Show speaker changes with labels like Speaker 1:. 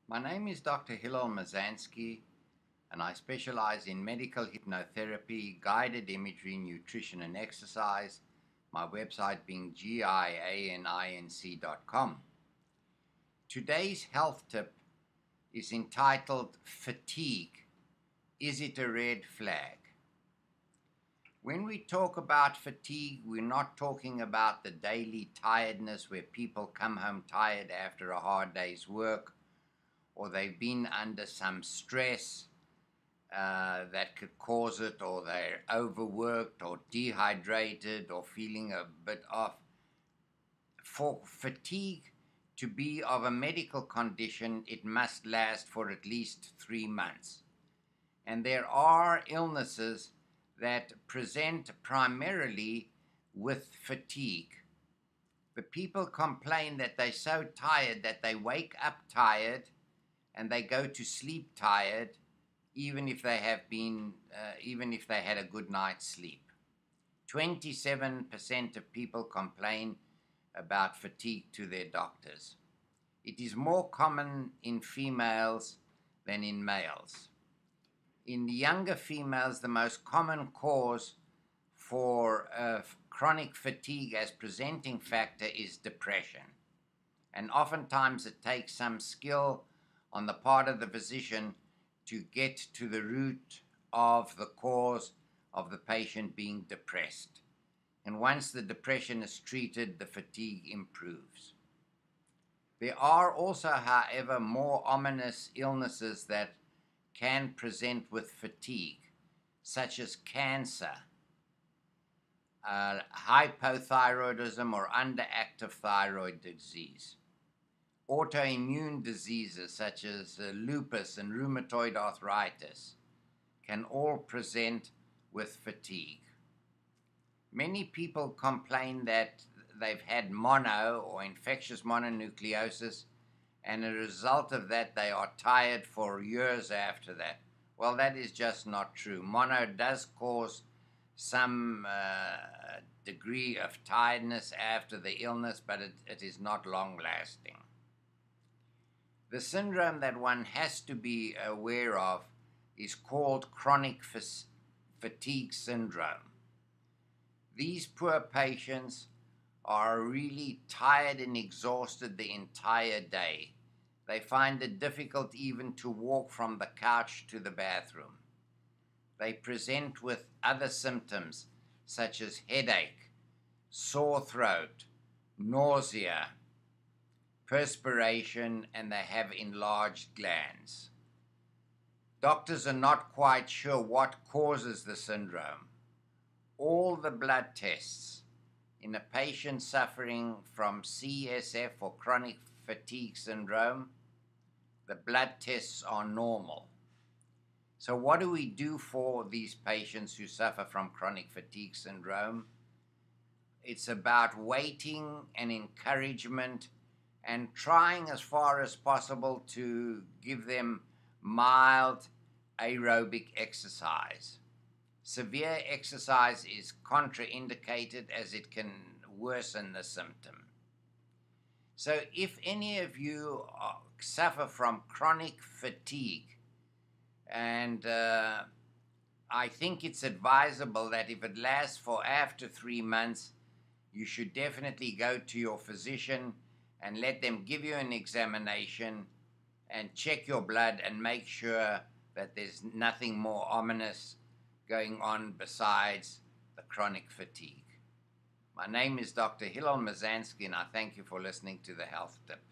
Speaker 1: My name is Dr. Hillel Mazansky, and I specialize in medical hypnotherapy, guided imagery, nutrition, and exercise, my website being gianinc.com. Today's health tip is entitled Fatigue. Is it a red flag? When we talk about fatigue, we're not talking about the daily tiredness where people come home tired after a hard day's work, or they've been under some stress that could cause it, or they're overworked or dehydrated or feeling a bit off. For fatigue to be of a medical condition, it must last for at least 3 months. And there are illnesses that present primarily with fatigue. The people complain that they're so tired that they wake up tired and they go to sleep tired, even if they had a good night's sleep. 27% of people complain about fatigue to their doctors. It is more common in females than in males. In the younger females, the most common cause for chronic fatigue as presenting factor is depression. And oftentimes it takes some skill on the part of the physician to get to the root of the cause of the patient being depressed. And once the depression is treated, the fatigue improves. There are also, however, more ominous illnesses that can present with fatigue, such as cancer, hypothyroidism or underactive thyroid disease, autoimmune diseases such as lupus and rheumatoid arthritis can all present with fatigue. Many people complain that they've had mono or infectious mononucleosis, and as a result of that they are tired for years after that. Well, that is just not true. Mono does cause some degree of tiredness after the illness, but it is not long-lasting. The syndrome that one has to be aware of is called chronic fatigue syndrome. These poor patients are really tired and exhausted the entire day. They find it difficult even to walk from the couch to the bathroom. They present with other symptoms such as headache, sore throat, nausea, perspiration, and they have enlarged glands. Doctors are not quite sure what causes the syndrome. All the blood tests in a patient suffering from CSF or chronic fatigue syndrome, the blood tests are normal. So what do we do for these patients who suffer from chronic fatigue syndrome? It's about waiting and encouragement and trying as far as possible to give them mild aerobic exercise. Severe exercise is contraindicated as it can worsen the symptom. So if any of you suffer from chronic fatigue, and I think it's advisable that if it lasts for after 3 months, you should definitely go to your physician and let them give you an examination and check your blood and make sure that there's nothing more ominous going on besides the chronic fatigue. My name is Dr. Hillel Mazansky, and I thank you for listening to the Health Tip.